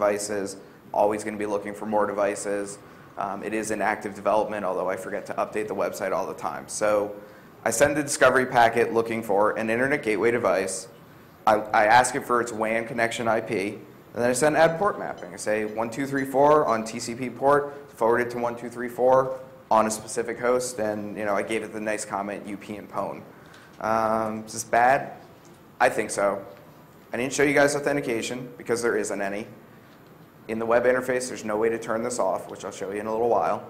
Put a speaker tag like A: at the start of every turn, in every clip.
A: devices, always going to be looking for more devices. It is in active development, although I forget to update the website all the time. So I send the discovery packet looking for an internet gateway device. I ask it for its WAN connection IP, and then I send add port mapping. I say 1234 on TCP port, forward it to 1234 on a specific host, and I gave it the nice comment UPnP. Is this bad? I think so. I didn't show you guys authentication because there isn't any. In the web interface, there's no way to turn this off, which I'll show you in a little while.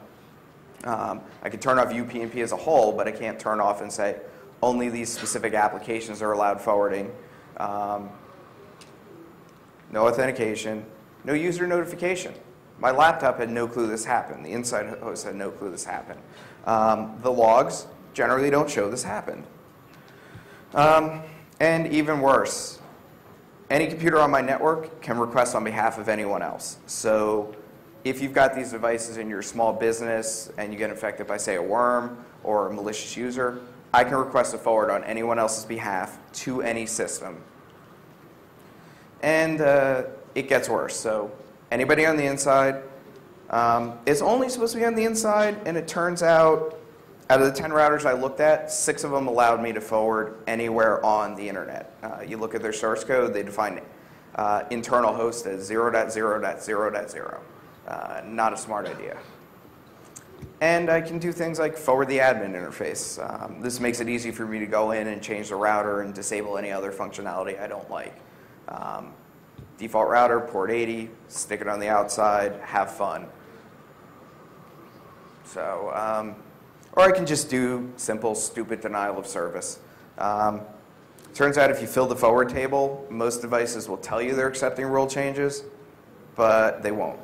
A: I can turn off UPnP as a whole, but I can't turn off and say only these specific applications are allowed forwarding. No authentication, no user notification. My laptop had no clue this happened. The inside host had no clue this happened. The logs generally don't show this happened. And even worse, any computer on my network can request on behalf of anyone else. So if you've got these devices in your small business and you get infected by, say, a worm or a malicious user, I can request a forward on anyone else's behalf to any system. And it gets worse. So anybody on the inside, it's only supposed to be on the inside, and it turns out of the 10 routers I looked at, 6 of them allowed me to forward anywhere on the internet. You look at their source code, they define internal host as 0.0.0.0. Not a smart idea. And I can do things like forward the admin interface. This makes it easy for me to go in and change the router and disable any other functionality I don't like. Default router, port 80, stick it on the outside, have fun. So, or I can just do simple, stupid denial of service. Turns out if you fill the forward table, most devices will tell you they're accepting rule changes, but they won't.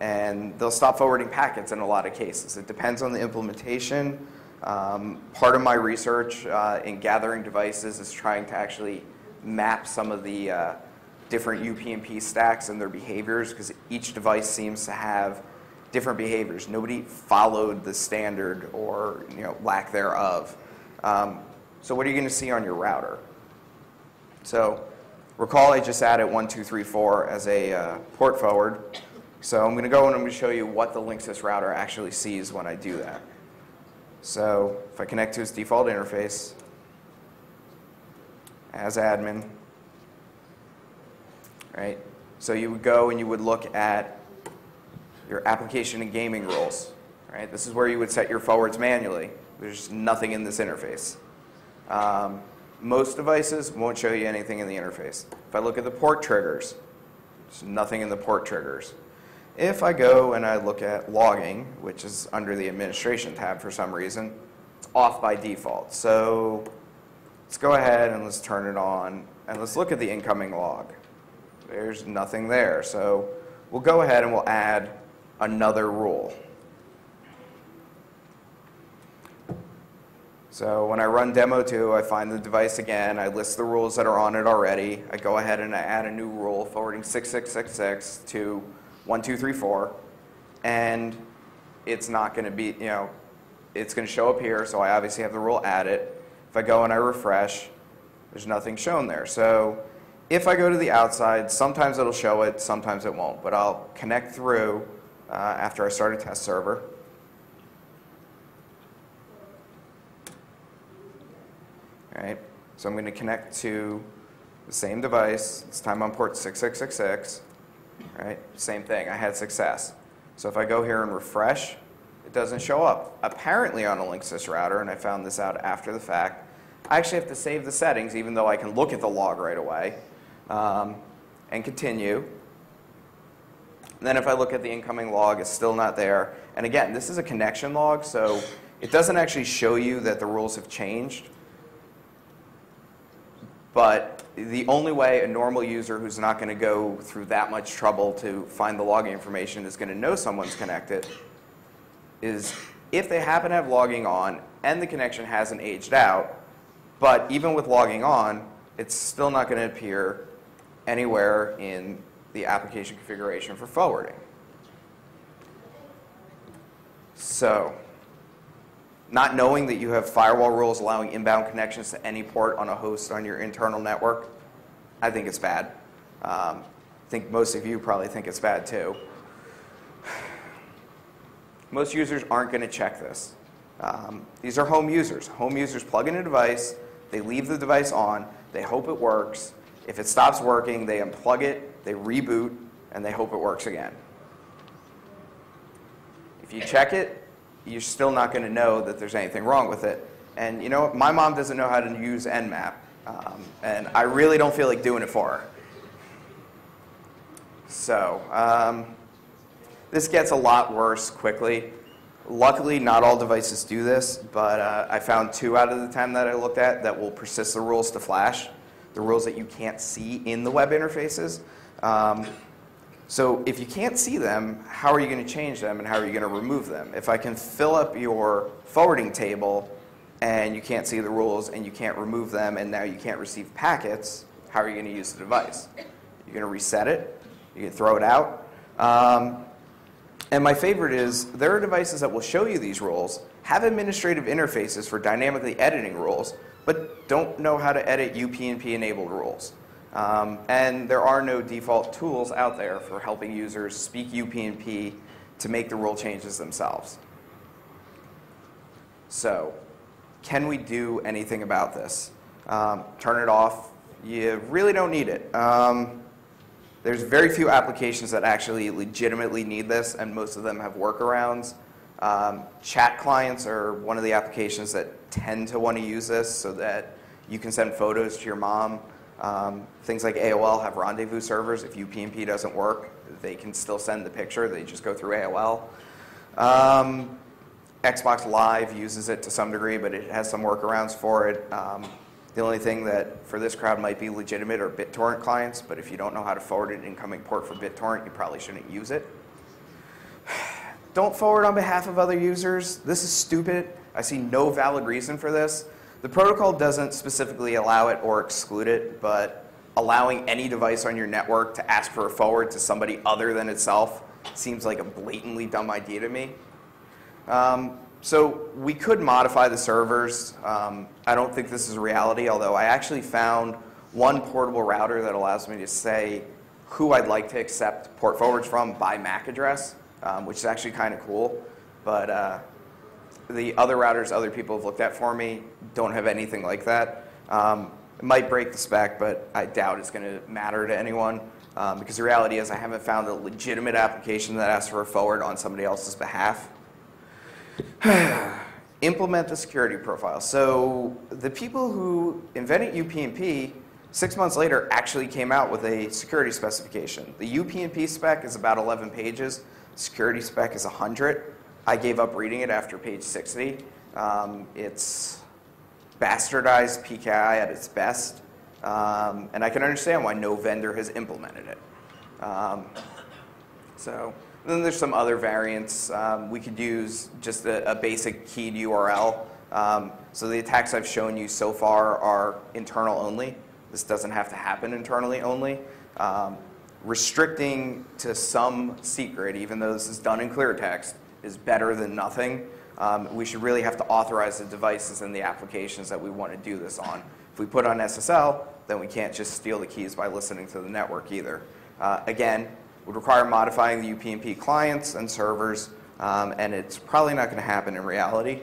A: And they'll stop forwarding packets in a lot of cases. It depends on the implementation. Part of my research in gathering devices is trying to actually map some of the different UPnP stacks and their behaviors, because each device seems to have different behaviors. Nobody followed the standard or lack thereof. So what are you going to see on your router? So recall I just added 1234 as a port forward. So I'm going to go and I'm going to show you what the Linksys router actually sees when I do that. So if I connect to its default interface as admin, right? So you would go and you would look at your application and gaming rules, right? This is where you would set your forwards manually. There's nothing in this interface. Most devices won't show you anything in the interface. If I look at the port triggers, there's nothing in the port triggers. If I go and I look at logging, which is under the administration tab for some reason, it's off by default. So let's go ahead and let's turn it on and let's look at the incoming log. There's nothing there. So we'll go ahead and we'll add another rule. So when I run demo 2, I find the device again, I list the rules that are on it already, I go ahead and I add a new rule forwarding 6666 to 1234, and it's not going to be, it's going to show up here, so I obviously have the rule added. If I go and I refresh, there's nothing shown there. So if I go to the outside, sometimes it'll show it, sometimes it won't, but I'll connect through after I start a test server. All right, so I'm going to connect to the same device. This time on port 6666. All right, same thing. I had success. So if I go here and refresh, it doesn't show up. Apparently on a Linksys router, and I found this out after the fact, I actually have to save the settings, even though I can look at the log right away, and continue. And then if I look at the incoming log, it's still not there. And again, this is a connection log, so it doesn't actually show you that the rules have changed. But the only way a normal user who's not going to go through that much trouble to find the logging information is going to know someone's connected is if they happen to have logging on and the connection hasn't aged out, but even with logging on, it's still not going to appear anywhere in the application configuration for forwarding. So, not knowing that you have firewall rules allowing inbound connections to any port on a host on your internal network, I think it's bad. think most of you probably think it's bad too. Most users aren't going to check this. These are home users. Home users plug in a device, they leave the device on, they hope it works. If it stops working, they unplug it, they reboot, and they hope it works again. If you check it, you're still not going to know that there's anything wrong with it. And you know what? My mom doesn't know how to use Nmap, and I really don't feel like doing it for her. So this gets a lot worse quickly. Luckily, not all devices do this, but I found 2 out of the 10 that I looked at that will persist the rules to flash, the rules that you can't see in the web interfaces. So if you can't see them, how are you going to change them and how are you going to remove them? If I can fill up your forwarding table and you can't see the rules and you can't remove them and now you can't receive packets, how are you going to use the device? You're going to reset it, you can throw it out. And my favorite is there are devices that will show you these rules, have administrative interfaces for dynamically editing rules, but don't know how to edit UPnP enabled rules. And there are no default tools out there for helping users speak UPnP to make the rule changes themselves. So, can we do anything about this? Turn it off. You really don't need it. There's very few applications that actually legitimately need this, and most of them have workarounds. Chat clients are one of the applications that tend to want to use this so that you can send photos to your mom. Things like AOL have rendezvous servers. If UPnP doesn't work, they can still send the picture. They just go through AOL. Xbox Live uses it to some degree, but it has some workarounds for it. The only thing that for this crowd might be legitimate are BitTorrent clients, but if you don't know how to forward an incoming port for BitTorrent, you probably shouldn't use it. Don't forward on behalf of other users. This is stupid. I see no valid reason for this. The protocol doesn't specifically allow it or exclude it, but allowing any device on your network to ask for a forward to somebody other than itself seems like a blatantly dumb idea to me. So we could modify the servers. I don't think this is a reality, although I actually found one portable router that allows me to say who I'd like to accept port forwards from by MAC address, which is actually kind of cool. But the other routers other people have looked at for me don't have anything like that. It might break the spec, but I doubt it's going to matter to anyone. Because the reality is I haven't found a legitimate application that asks for a forward on somebody else's behalf. Implement the security profile. So the people who invented UPnP 6 months later actually came out with a security specification. The UPnP spec is about 11 pages. Security spec is 100. I gave up reading it after page 60. It's bastardized PKI at its best. And I can understand why no vendor has implemented it. And then there's some other variants. We could use just a basic keyed URL. So the attacks I've shown you so far are internal only. This doesn't have to happen internally only. Restricting to some secret, even though this is done in clear text, is better than nothing. We should really have to authorize the devices and the applications that we want to do this on. If we put on SSL, then we can't just steal the keys by listening to the network either. Again, would require modifying the UPnP clients and servers, and it's probably not going to happen in reality.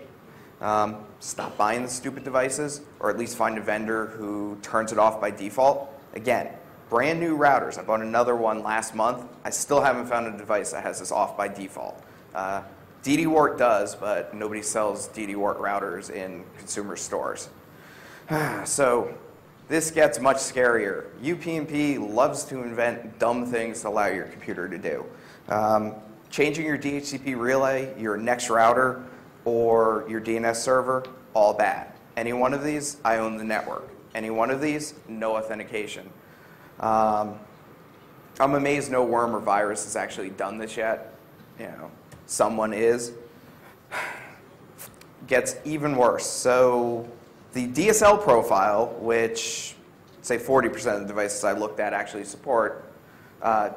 A: Stop buying the stupid devices, or at least find a vendor who turns it off by default. Again, brand new routers. I bought another one last month. I still haven't found a device that has this off by default. DD-Wart does, but nobody sells DD-Wart routers in consumer stores. So this gets much scarier. UPnP loves to invent dumb things to allow your computer to do. Changing your DHCP relay, your next router, or your DNS server, all bad. Any one of these, I own the network. Any one of these, no authentication. I'm amazed no worm or virus has actually done this yet. You know, someone is. Gets even worse. So the DSL profile, which say 40% of the devices I looked at actually support,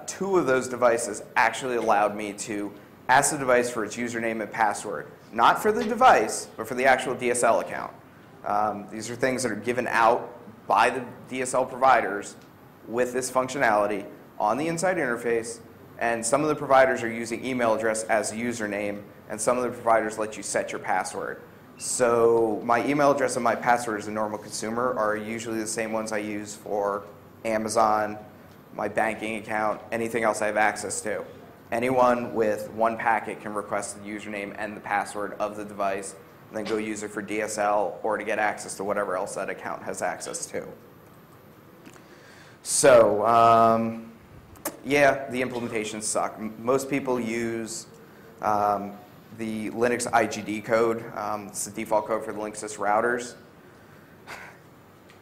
A: 2 of those devices actually allowed me to ask the device for its username and password. Not for the device, but for the actual DSL account. These are things that are given out by the DSL providers with this functionality. on the inside interface, and some of the providers are using email address as a username, and some of the providers let you set your password. So my email address and my password as a normal consumer are usually the same ones I use for Amazon, my banking account, anything else I have access to. Anyone with one packet can request the username and the password of the device, and then go use it for DSL or to get access to whatever else that account has access to. So, yeah, the implementations suck. Most people use the Linux IGD code. It's the default code for the Linksys routers.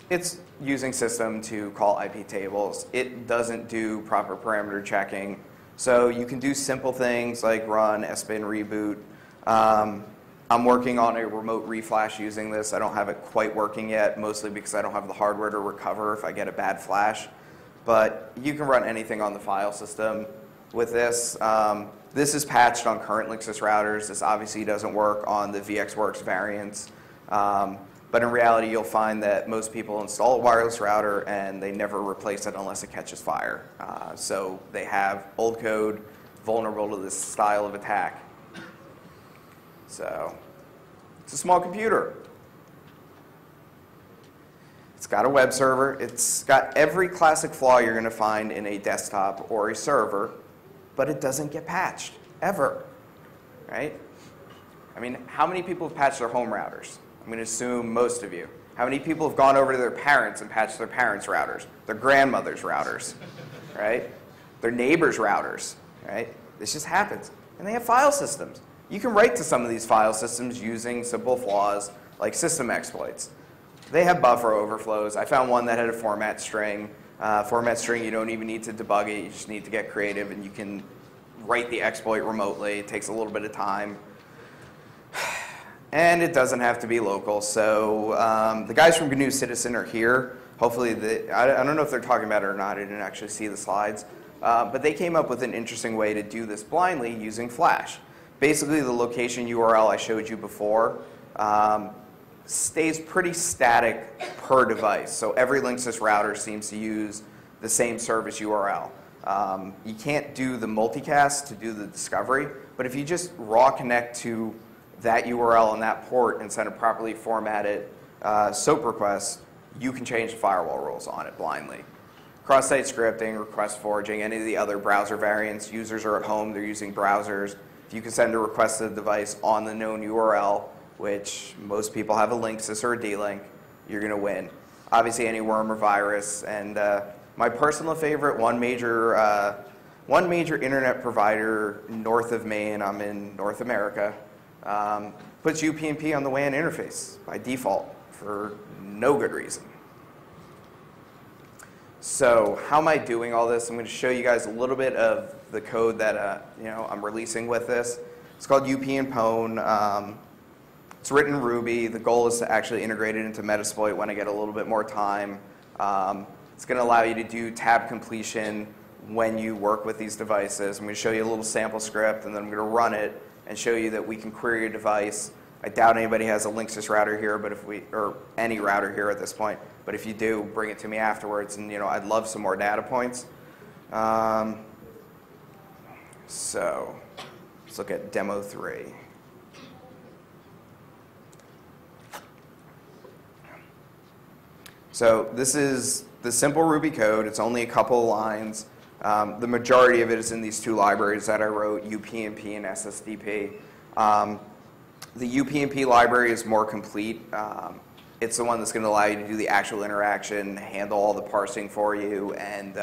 A: It's using system to call IP tables. It doesn't do proper parameter checking. So you can do simple things like run, spin, reboot. I'm working on a remote reflash using this. I don't have it quite working yet, mostly because I don't have the hardware to recover if I get a bad flash. But you can run anything on the file system with this. This is patched on current Linksys routers. This obviously doesn't work on the VxWorks variants. But in reality, you'll find that most people install a wireless router and they never replace it unless it catches fire. So they have old code vulnerable to this style of attack. So it's a small computer. It's got a web server. It's got every classic flaw you're going to find in a desktop or a server, but it doesn't get patched, ever, right? I mean, how many people have patched their home routers? I'm going to assume most of you. How many people have gone over to their parents and patched their parents' routers, their grandmother's routers, right? Their neighbor's routers, right? This just happens. And they have file systems. You can write to some of these file systems using simple flaws like system exploits. They have buffer overflows. I found one that had a format string. Format string, you don't even need to debug it. You just need to get creative, and you can write the exploit remotely. It takes a little bit of time. And it doesn't have to be local. So the guys from GNU Citizen are here. Hopefully, I don't know if they're talking about it or not. I didn't actually see the slides. But they came up with an interesting way to do this blindly using Flash. Basically, the location URL I showed you before stays pretty static per device. So every Linksys router seems to use the same service URL. You can't do the multicast to do the discovery, but if you just raw connect to that URL and that port and send a properly formatted SOAP request, you can change the firewall rules on it blindly. Cross-site scripting, request forging, any of the other browser variants, users are at home, they're using browsers. If you can send a request to the device on the known URL, which most people have a Linksys or a D-Link, you're going to win. Obviously, any worm or virus. And my personal favorite, one major internet provider north of Maine, I'm in North America, puts UPnP on the WAN interface by default for no good reason. So how am I doing all this? I'm going to show you guys a little bit of the code that I'm releasing with this. It's called UPnP. It's written in Ruby. The goal is to actually integrate it into Metasploit when I get a little bit more time. It's going to allow you to do tab completion when you work with these devices. I'm going to show you a little sample script, and then I'm going to run it and show you that we can query a device. I doubt anybody has a Linksys router here, but or any router here at this point. But if you do, bring it to me afterwards, and I'd love some more data points. So let's look at demo 3. So this is the simple Ruby code. It's only a couple of lines. The majority of it is in these two libraries that I wrote, UPnP and SSDP. The UPnP library is more complete. It's the one that's going to allow you to do the actual interaction, handle all the parsing for you, and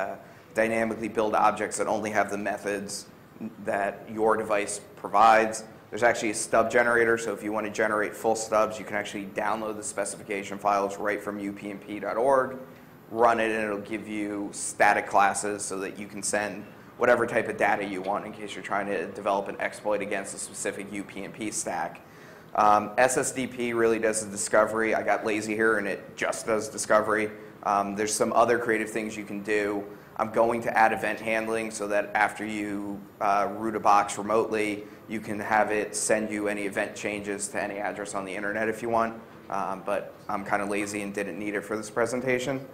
A: dynamically build objects that only have the methods that your device provides. There's actually a stub generator, so if you want to generate full stubs, you can actually download the specification files right from upnp.org, run it, and it'll give you static classes so that you can send whatever type of data you want in case you're trying to develop an exploit against a specific UPnP stack. SSDP really does the discovery. I got lazy here, and it just does discovery. There's some other creative things you can do. I'm going to add event handling so that after you root a box remotely, you can have it send you any event changes to any address on the internet if you want. But I'm kind of lazy and didn't need it for this presentation.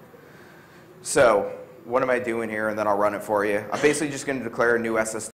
A: So what am I doing here? And then I'll run it for you. I'm basically just going to declare a new SSD